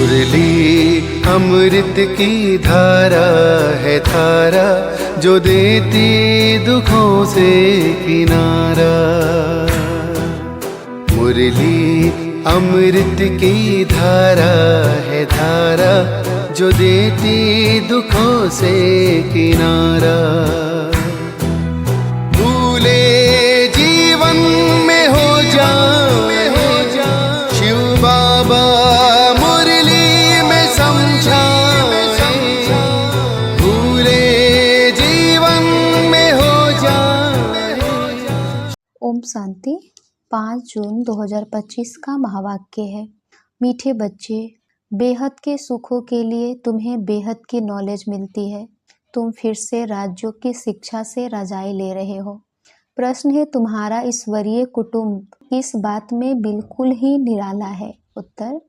मुरली अमृत की धारा है धारा, जो देती दुखों से किनारा। मुरली अमृत की धारा है धारा, जो देती दुखों से किनारा। भूले जीवन में हो जाए शिव बाबा मुरली में समझाए, भूले जीवन में हो जाए। ओम शांति। 5 जून 2025 का महावाक्य है, मीठे बच्चे, बेहद के सुखों के लिए तुम्हें बेहद की नॉलेज मिलती है। तुम फिर से राज्यों की शिक्षा से रजाई ले रहे हो। प्रश्न है, तुम्हारा ईश्वरीय कुटुंब इस बात में बिल्कुल ही निराला है। उत्तर,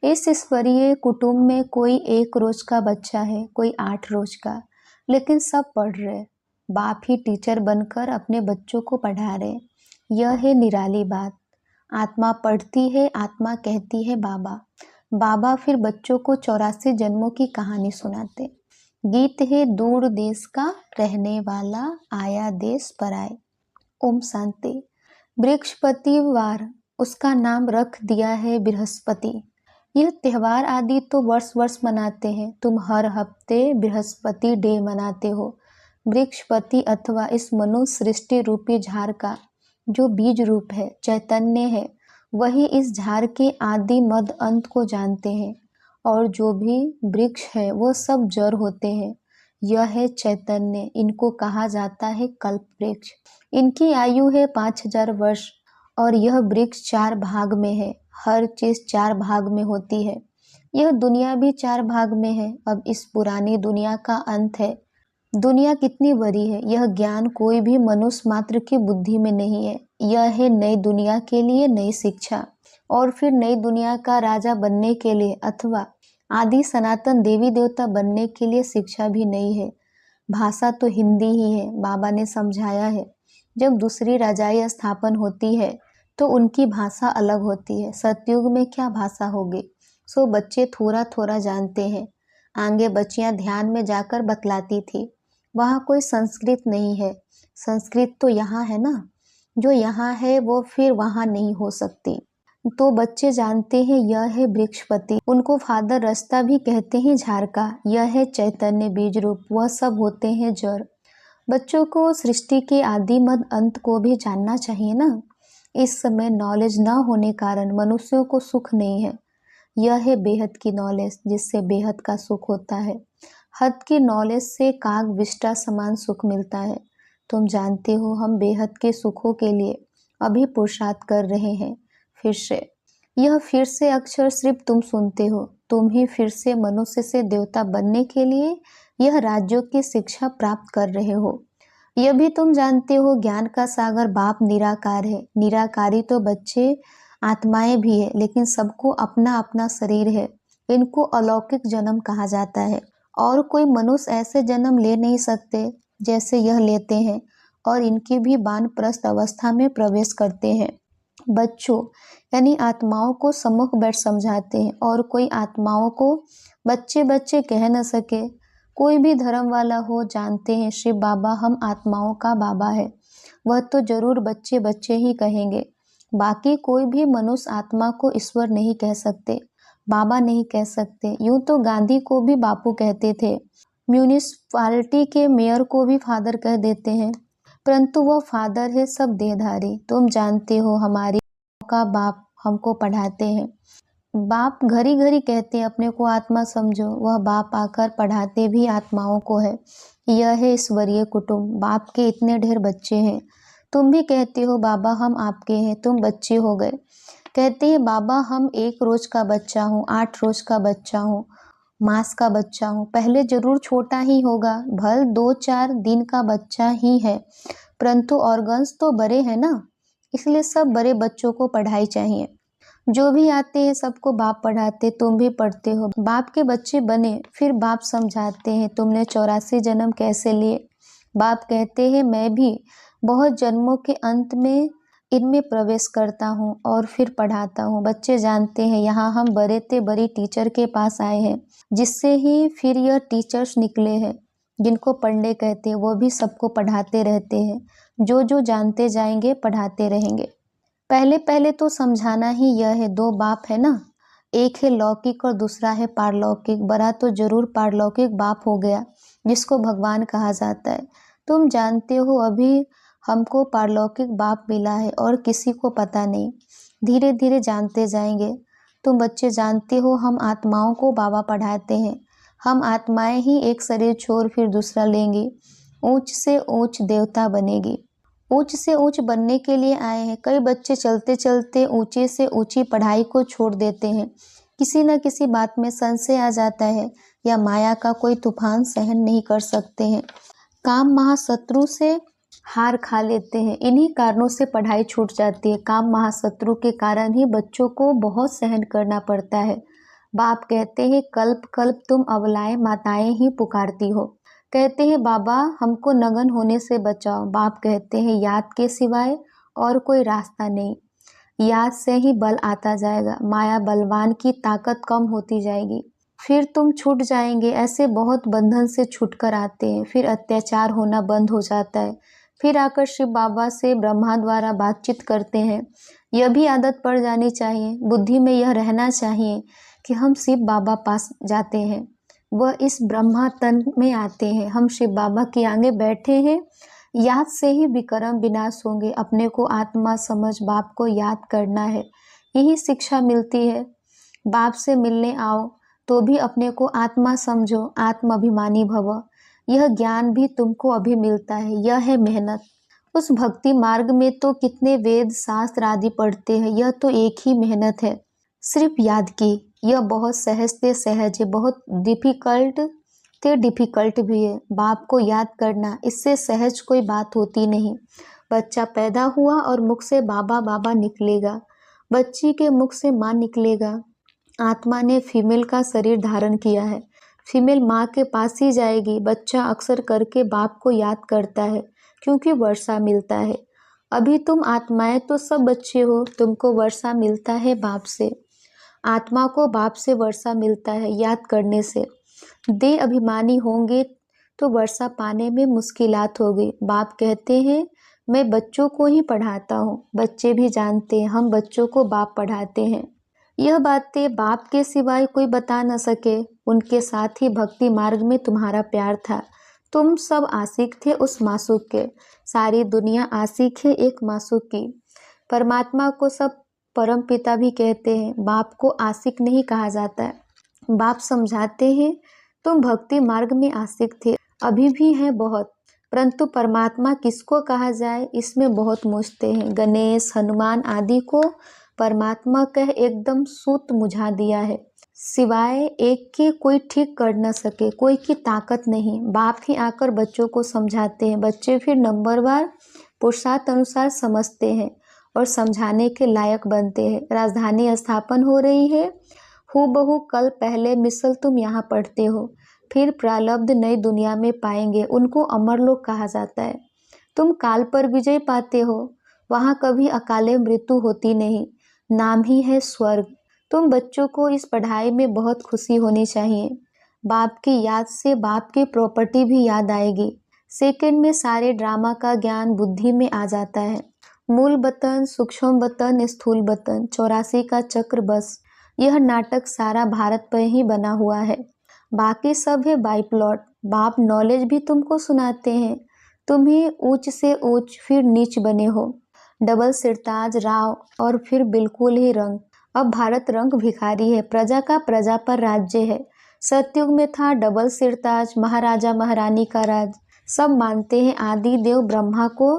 इस ईश्वरीय कुटुंब में कोई 1 रोज का बच्चा है, कोई 8 रोज का, लेकिन सब पढ़ रहे। बाप ही टीचर बनकर अपने बच्चों को पढ़ा रहे। यह है निराली बात। आत्मा पढ़ती है, आत्मा कहती है बाबा। बाबा फिर बच्चों को 84 जन्मों की कहानी सुनाते। गीत है, दूर देश का रहने वाला आया देश पर आए। ओम शांति। बृहस्पति वार, उसका नाम रख दिया है बृहस्पति। यह त्योहार आदि तो वर्ष वर्ष मनाते हैं। तुम हर हफ्ते बृहस्पति डे मनाते हो। बृहस्पति अथवा इस मनुष्य सृष्टि रूपी झाड़ का जो बीज रूप है, चैतन्य है, वही इस झाड़ के आदि मध्य अंत को जानते हैं। और जो भी वृक्ष है वो सब जड़ होते हैं। यह है चैतन्य। इनको कहा जाता है कल्प वृक्ष। इनकी आयु है 5000 वर्ष। और यह वृक्ष 4 भाग में है। हर चीज 4 भाग में होती है। यह दुनिया भी 4 भाग में है। अब इस पुरानी दुनिया का अंत है। दुनिया कितनी बड़ी है, यह ज्ञान कोई भी मनुष्य मात्र की बुद्धि में नहीं है। यह है नई दुनिया के लिए नई शिक्षा, और फिर नई दुनिया का राजा बनने के लिए अथवा आदि सनातन देवी देवता बनने के लिए शिक्षा भी नई है। भाषा तो हिंदी ही है। बाबा ने समझाया है, जब दूसरी राजाई स्थापन होती है तो उनकी भाषा अलग होती है। सतयुग में क्या भाषा होगी, सो बच्चे थोड़ा थोड़ा जानते हैं। आगे बच्चियां ध्यान में जाकर बतलाती थी, वहाँ कोई संस्कृत नहीं है। संस्कृत तो यहाँ है ना, जो यहाँ है वो फिर वहाँ नहीं हो सकती। तो बच्चे जानते हैं यह है बृहस्पति। उनको फादर रास्ता भी कहते हैं झाड़ का। यह है चैतन्य बीज रूप, वह सब होते हैं जड़। बच्चों को सृष्टि के आदि मध्य अंत को भी जानना चाहिए ना। इस समय नॉलेज न होने कारण मनुष्यों को सुख नहीं है। यह है बेहद की नॉलेज, जिससे बेहद का सुख होता है। हद की नॉलेज से काग विष्टा समान सुख मिलता है। तुम जानते हो हम बेहद के सुखों के लिए अभी पुरुषार्थ कर रहे हैं। फिर से यह फिर से अक्षर सिर्फ तुम सुनते हो। तुम ही फिर से मनुष्य से देवता बनने के लिए यह राज्यों की शिक्षा प्राप्त कर रहे हो। यह भी तुम जानते हो, ज्ञान का सागर बाप निराकार है। निराकारी तो बच्चे आत्माएं भी है, लेकिन सबको अपना अपना शरीर है। इनको अलौकिक जन्म कहा जाता है। और कोई मनुष्य ऐसे जन्म ले नहीं सकते जैसे यह लेते हैं, और इनकी भी वानप्रस्थ अवस्था में प्रवेश करते हैं। बच्चों यानी आत्माओं को सम्मुख बैठ समझाते हैं, और कोई आत्माओं को बच्चे बच्चे कह न सके। कोई भी धर्म वाला हो, जानते हैं शिव बाबा हम आत्माओं का बाबा है, वह तो जरूर बच्चे बच्चे ही कहेंगे। बाकी कोई भी मनुष्य आत्मा को ईश्वर नहीं कह सकते, बाबा नहीं कह सकते। यूं तो गांधी को भी बापू कहते थे, म्यूनिसिपालिटी के मेयर को भी फादर कह देते हैं, परंतु वह फादर है सब देहधारी। तुम जानते हो हमारी का बाप हमको पढ़ाते हैं। बाप घड़ी घड़ी कहते हैं अपने को आत्मा समझो, वह बाप आकर पढ़ाते भी आत्माओं को है। यह है ईश्वरीय कुटुंब। बाप के इतने ढेर बच्चे हैं। तुम भी कहते हो बाबा हम आपके हैं, तुम बच्चे हो गए। कहते हैं बाबा हम 1 रोज का बच्चा हूँ, 8 रोज का बच्चा हूँ, मास का बच्चा हूँ। पहले जरूर छोटा ही होगा, भल 2-4 दिन का बच्चा ही है, परंतु ऑर्गन्स तो बड़े हैं ना, इसलिए सब बड़े बच्चों को पढ़ाई चाहिए। जो भी आते हैं सबको बाप पढ़ाते, तुम भी पढ़ते हो। बाप के बच्चे बने, फिर बाप समझाते हैं तुमने 84 जन्म कैसे लिए। बाप कहते हैं मैं भी बहुत जन्मों के अंत में इनमें प्रवेश करता हूँ और फिर पढ़ाता हूँ। बच्चे जानते हैं यहाँ हम बड़े ते बड़ी टीचर के पास आए हैं, जिससे ही फिर यह टीचर्स निकले हैं जिनको पढ़ने कहते हैं, वो भी सबको पढ़ाते रहते हैं। जो जो जानते जाएंगे पढ़ाते रहेंगे। पहले पहले तो समझाना ही यह है, दो बाप है ना, एक है लौकिक और दूसरा है पारलौकिक। बड़ा तो जरूर पारलौकिक बाप हो गया जिसको भगवान कहा जाता है। तुम जानते हो अभी हमको पारलौकिक बाप मिला है और किसी को पता नहीं। धीरे धीरे जानते जाएंगे। तुम बच्चे जानते हो हम आत्माओं को बाबा पढ़ाते हैं। हम आत्माएं ही एक शरीर छोड़ फिर दूसरा लेंगी, ऊंच से ऊंच देवता बनेगी। ऊंच से ऊंच बनने के लिए आए हैं। कई बच्चे चलते चलते ऊंचे से ऊंची पढ़ाई को छोड़ देते हैं। किसी न किसी बात में संशय आ जाता है या माया का कोई तूफान सहन नहीं कर सकते हैं। काम महाशत्रु से हार खा लेते हैं। इन्हीं कारणों से पढ़ाई छूट जाती है। काम महाशत्रु के कारण ही बच्चों को बहुत सहन करना पड़ता है। बाप कहते हैं कल्प कल्प तुम अबलाएं माताएं ही पुकारती हो। कहते हैं बाबा हमको नगन होने से बचाओ। बाप कहते हैं याद के सिवाय और कोई रास्ता नहीं। याद से ही बल आता जाएगा। माया बलवान की ताकत कम होती जाएगी, फिर तुम छूट जाएंगे। ऐसे बहुत बंधन से छूटकर आते हैं, फिर अत्याचार होना बंद हो जाता है। फिर आकर शिव बाबा से ब्रह्मा द्वारा बातचीत करते हैं। यह भी आदत पड़ जानी चाहिए, बुद्धि में यह रहना चाहिए कि हम शिव बाबा पास जाते हैं, वह इस ब्रह्मा तन में आते हैं, हम शिव बाबा के आगे बैठे हैं। याद से ही विक्रम विनाश होंगे। अपने को आत्मा समझ बाप को याद करना है, यही शिक्षा मिलती है। बाप से मिलने आओ तो भी अपने को आत्मा समझो, आत्म अभिमानी भव। यह ज्ञान भी तुमको अभी मिलता है, यह है मेहनत। उस भक्ति मार्ग में तो कितने वेद शास्त्र आदि पढ़ते हैं, यह तो एक ही मेहनत है, सिर्फ याद की। यह बहुत सहज से सहज है, बहुत डिफिकल्ट ते डिफिकल्ट भी है। बाप को याद करना, इससे सहज कोई बात होती नहीं। बच्चा पैदा हुआ और मुख से बाबा बाबा निकलेगा, बच्ची के मुख से माँ निकलेगा। आत्मा ने फीमेल का शरीर धारण किया है, फीमेल माँ के पास ही जाएगी। बच्चा अक्सर करके बाप को याद करता है क्योंकि वर्षा मिलता है। अभी तुम आत्माएं तो सब बच्चे हो, तुमको वर्षा मिलता है बाप से। आत्मा को बाप से वर्षा मिलता है याद करने से। दे अभिमानी होंगे तो वर्षा पाने में मुश्किलात होगी। बाप कहते हैं मैं बच्चों को ही पढ़ाता हूँ। बच्चे भी जानते हैं हम बच्चों को बाप पढ़ाते हैं। यह बातें बाप के सिवाय कोई बता न सके। उनके साथ ही भक्ति मार्ग में तुम्हारा प्यार था। तुम सब आशिक थे उस मासूक के। सारी दुनिया आशिक है एक मासूक की। परमात्मा को सब परम पिता भी कहते हैं, बाप को आशिक नहीं कहा जाता है। बाप समझाते हैं तुम भक्ति मार्ग में आशिक थे, अभी भी हैं बहुत, परंतु परमात्मा किसको कहा जाए इसमें बहुत मूझते हैं। गणेश हनुमान आदि को परमात्मा कह एकदम सूत मुझा दिया है, सिवाय एक के कोई ठीक कर न सके, कोई की ताकत नहीं। बाप ही आकर बच्चों को समझाते हैं। बच्चे फिर नंबरवार पुरुषार्थ अनुसार समझते हैं और समझाने के लायक बनते हैं। राजधानी स्थापन हो रही है, हूबहू कल पहले मिसल तुम यहाँ पढ़ते हो। फिर प्रारब्ध नई दुनिया में पाएंगे, उनको अमर लोग कहा जाता है। तुम काल पर विजय पाते हो, वहाँ कभी अकाले मृत्यु होती नहीं, नाम ही है स्वर्ग। तुम बच्चों को इस पढ़ाई में बहुत खुशी होनी चाहिए। बाप की याद से बाप की प्रॉपर्टी भी याद आएगी। सेकंड में सारे ड्रामा का ज्ञान बुद्धि में आ जाता है। मूल बतन, सूक्ष्म बतन, स्थूल बतन, 84 का चक्र, बस यह नाटक सारा भारत पर ही बना हुआ है, बाकी सब है बाई प्लॉट। बाप नॉलेज भी तुमको सुनाते हैं। तुम ही ऊंच से ऊंच फिर नीच बने हो। डबल सिरताज राव और फिर बिल्कुल ही रंग। अब भारत रंग भिखारी है, प्रजा का प्रजा पर राज्य है। सतयुग में था डबल सिरताज, महाराजा महारानी का राज। सब मानते हैं आदि देव ब्रह्मा को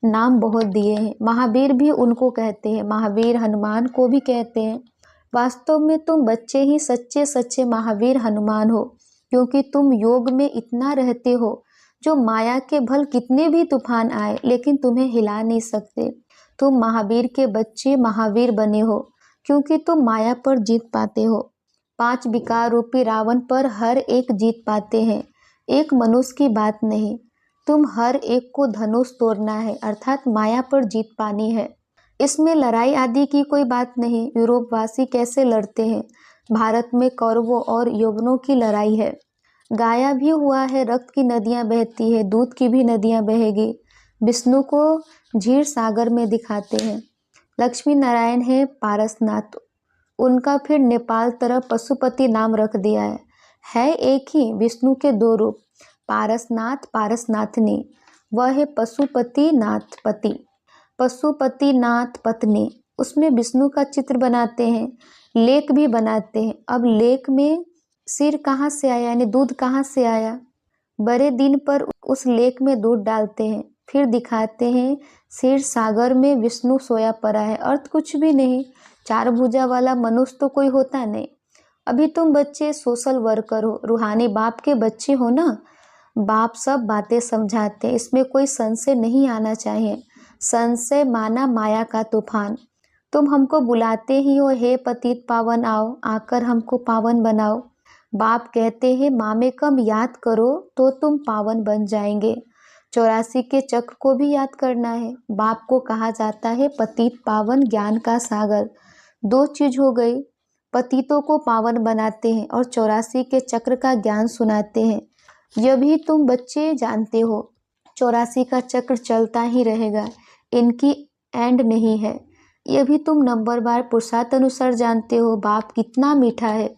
नाम बहुत दिए हैं, महावीर भी उनको कहते हैं, महावीर हनुमान को भी कहते हैं। वास्तव में तुम बच्चे ही सच्चे सच्चे महावीर हनुमान हो, क्योंकि तुम योग में इतना रहते हो जो माया के भल कितने भी तूफान आए लेकिन तुम्हें हिला नहीं सकते। तुम महावीर के बच्चे महावीर बने हो क्योंकि तुम माया पर जीत पाते हो। 5 विकार रूपी रावण पर हर एक जीत पाते हैं, एक मनुष्य की बात नहीं। तुम हर एक को धनुष तोड़ना है, अर्थात माया पर जीत पानी है। इसमें लड़ाई आदि की कोई बात नहीं। यूरोपवासी कैसे लड़ते हैं, भारत में कौरवों और यवनों की लड़ाई है। गाया भी हुआ है, रक्त की नदियां बहती है, दूध की भी नदियां बहेगी। विष्णु को क्षीर सागर में दिखाते हैं। लक्ष्मी नारायण है पारसनाथ, उनका फिर नेपाल तरफ पशुपति नाम रख दिया है एक ही, विष्णु के दो रूप, पारसनाथ पारसनाथनी। वह है पशुपति नाथ पति, पशुपति नाथ पत्नी। उसमें विष्णु का चित्र बनाते हैं, लेक भी बनाते हैं। अब लेक में सिर कहाँ से आया, यानी दूध कहाँ से आया। बड़े दिन पर उस लेक में दूध डालते हैं, फिर दिखाते हैं क्षीर सागर में विष्णु सोया पड़ा है। अर्थ कुछ भी नहीं, चार भुजा वाला मनुष्य तो कोई होता नहीं। अभी तुम बच्चे सोशल वर्कर हो, रूहानी बाप के बच्चे हो ना। बाप सब बातें समझाते हैं, इसमें कोई संशय नहीं आना चाहिए। संशय माना माया का तूफान। तुम हमको बुलाते ही हो, हे पतित पावन आओ, आकर हमको पावन बनाओ। बाप कहते हैं मामे कम याद करो तो तुम पावन बन जाएंगे। 84 के चक्र को भी याद करना है। बाप को कहा जाता है पतित पावन, ज्ञान का सागर। दो चीज हो गई, पतितों को पावन बनाते हैं और 84 के चक्र का ज्ञान सुनाते हैं। यह भी तुम बच्चे जानते हो, 84 का चक्र चलता ही रहेगा, इनकी एंड नहीं है। यह भी तुम नंबरवार पुरुषार्थ अनुसार जानते हो। बाप कितना मीठा है,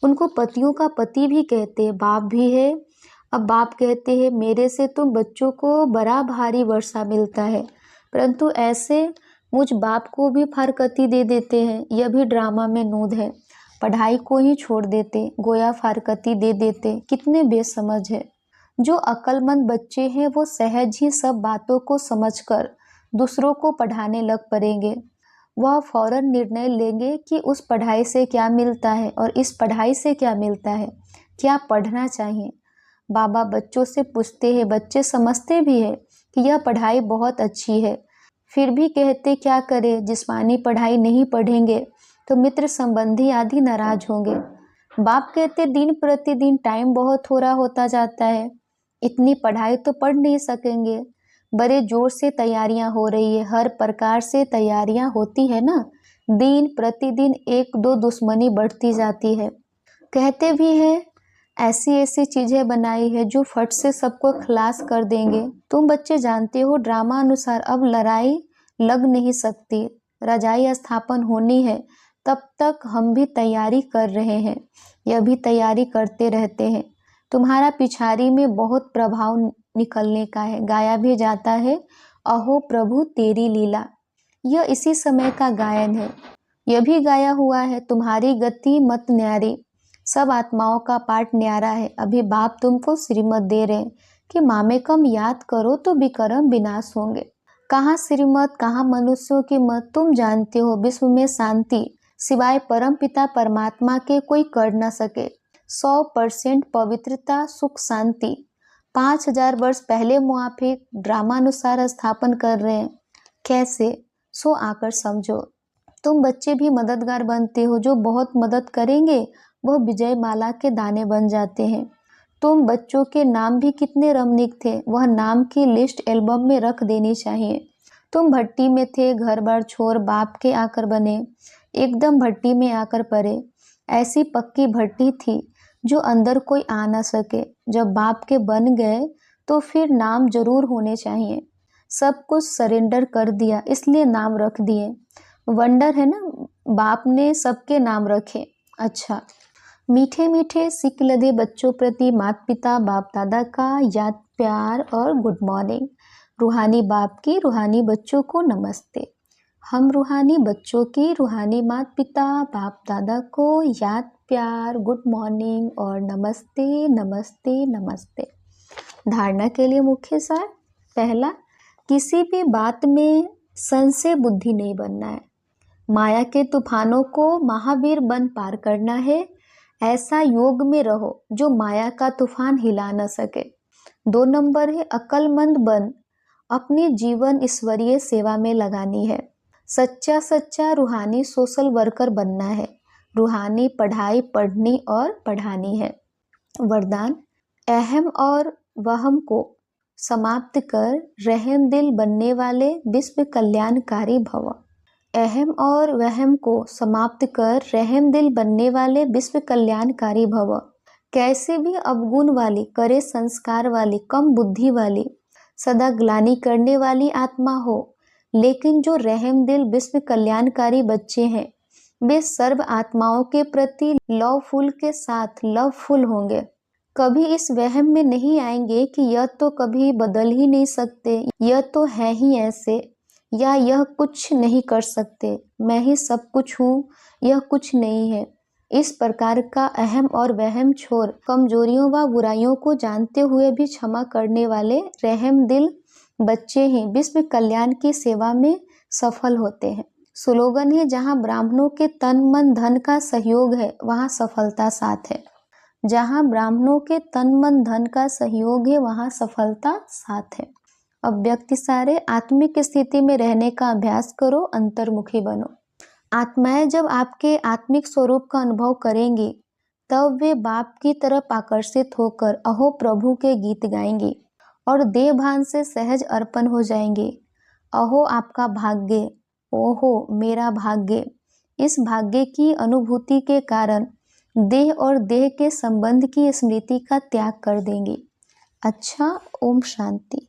उनको पतियों का पति भी कहते हैं, बाप भी है। अब बाप कहते हैं मेरे से तुम बच्चों को बड़ा भारी वर्षा मिलता है, परंतु ऐसे मुझ बाप को भी फारकती दे देते हैं। यह भी ड्रामा में नूद है, पढ़ाई को ही छोड़ देते, गोया फारकती दे देते। कितने बेसमझ है। जो अक्लमंद बच्चे हैं वो सहज ही सब बातों को समझकर दूसरों को पढ़ाने लग पड़ेंगे। वह फौरन निर्णय लेंगे कि उस पढ़ाई से क्या मिलता है और इस पढ़ाई से क्या मिलता है, क्या पढ़ना चाहिए। बाबा बच्चों से पूछते हैं, बच्चे समझते भी है कि यह पढ़ाई बहुत अच्छी है, फिर भी कहते क्या करें, जिस्मानी पढ़ाई नहीं पढ़ेंगे तो मित्र संबंधी आदि नाराज होंगे। बाप कहते दिन प्रतिदिन टाइम बहुत थोड़ा होता जाता है, इतनी पढ़ाई तो पढ़ नहीं सकेंगे। बड़े जोर से तैयारियां हो रही है, हर प्रकार से तैयारियां होती है ना। दिन प्रतिदिन एक दो दुश्मनी बढ़ती जाती है। कहते भी हैं ऐसी ऐसी चीजें बनाई है जो फट से सबको खलास कर देंगे। तुम बच्चे जानते हो ड्रामा अनुसार अब लड़ाई लग नहीं सकती, रजाई स्थापन होनी है। तब तक हम भी तैयारी कर रहे हैं, यह भी तैयारी करते रहते हैं। तुम्हारा पिछाड़ी में बहुत प्रभाव निकलने का है। गाया भी जाता है अहो प्रभु तेरी लीला, यह इसी समय का गायन है। यह भी गाया हुआ है तुम्हारी गति मत न्यारी, सब आत्माओं का पाठ न्यारा है। अभी बाप तुमको श्रीमत दे रहे हैं कि मामे कम याद करो तो विक्रम विनाश होंगे। कहाँ श्रीमत, कहाँ मनुष्यों की मत, तुम जानते हो विश्व में शांति सिवाय परम पिता परमात्मा के कोई कर न सके। 100% पवित्रता सुख शांति 5000 वर्ष पहले मुआफिक ड्रामानुसार स्थापन कर रहे हैं। कैसे, सो आकर समझो। तुम बच्चे भी मददगार बनते हो, जो बहुत मदद करेंगे वह विजय माला के दाने बन जाते हैं। तुम बच्चों के नाम भी कितने रमणीक थे, वह नाम की लिस्ट एल्बम में रख देनी चाहिए। तुम भट्टी में थे, घर बार छोड़ बाप के आकर बने, एकदम भट्टी में आकर पड़े। ऐसी पक्की भट्टी थी जो अंदर कोई आ न सके। जब बाप के बन गए तो फिर नाम जरूर होने चाहिए। सब कुछ सरेंडर कर दिया इसलिए नाम रख दिए। वंडर है ना, बाप ने सबके नाम रखे। अच्छा, मीठे मीठे सिक लदे बच्चों प्रति माता पिता बाप दादा का याद प्यार और गुड मॉर्निंग। रूहानी बाप की रूहानी बच्चों को नमस्ते। हम रूहानी बच्चों की रूहानी माता पिता बाप दादा को याद प्यार गुड मॉर्निंग और नमस्ते नमस्ते नमस्ते। धारणा के लिए मुख्य सार, पहला, किसी भी बात में संशय बुद्धि नहीं बनना है। माया के तूफानों को महावीर बन पार करना है। ऐसा योग में रहो जो माया का तूफान हिला न सके। 2 नंबर है अक्लमंद बन अपनी जीवन ईश्वरीय सेवा में लगानी है। सच्चा सच्चा रूहानी सोशल वर्कर बनना है। रूहानी पढ़ाई पढ़नी और पढ़ानी है। वरदान, अहम और वहम को समाप्त कर रहम दिल बनने वाले विश्व कल्याणकारी भव। अहम और वहम को समाप्त कर रहम दिल बनने वाले विश्व कल्याणकारी भव। कैसे भी अवगुण वाली, करे संस्कार वाली, कम बुद्धि वाली, सदा ग्लानि करने वाली आत्मा हो, लेकिन जो रहम दिल विश्व कल्याणकारी बच्चे हैं वे सर्व आत्माओं के प्रति लवफुल के साथ लवफुल होंगे। कभी इस वहम में नहीं आएंगे कि यह तो कभी बदल ही नहीं सकते, यह तो है ही ऐसे, या यह कुछ नहीं कर सकते, मैं ही सब कुछ हूँ, यह कुछ नहीं है। इस प्रकार का अहम और वहम छोड़ कमजोरियों व बुराइयों को जानते हुए भी क्षमा करने वाले रहम दिल बच्चे ही विश्व कल्याण की सेवा में सफल होते हैं। स्लोगन है, जहाँ ब्राह्मणों के तन मन धन का सहयोग है वहाँ सफलता साथ है। जहाँ ब्राह्मणों के तन मन धन का सहयोग है वहाँ सफलता साथ है। अब व्यक्ति सारे आत्मिक स्थिति में रहने का अभ्यास करो, अंतर्मुखी बनो। आत्माएं जब आपके आत्मिक स्वरूप का अनुभव करेंगी तब वे बाप की तरफ आकर्षित होकर अहो प्रभु के गीत गाएंगी और देह भान से सहज अर्पण हो जाएंगे। अहो आपका भाग्य, ओहो मेरा भाग्य। इस भाग्य की अनुभूति के कारण देह और देह के संबंध की स्मृति का त्याग कर देंगे। अच्छा, ओम शांति।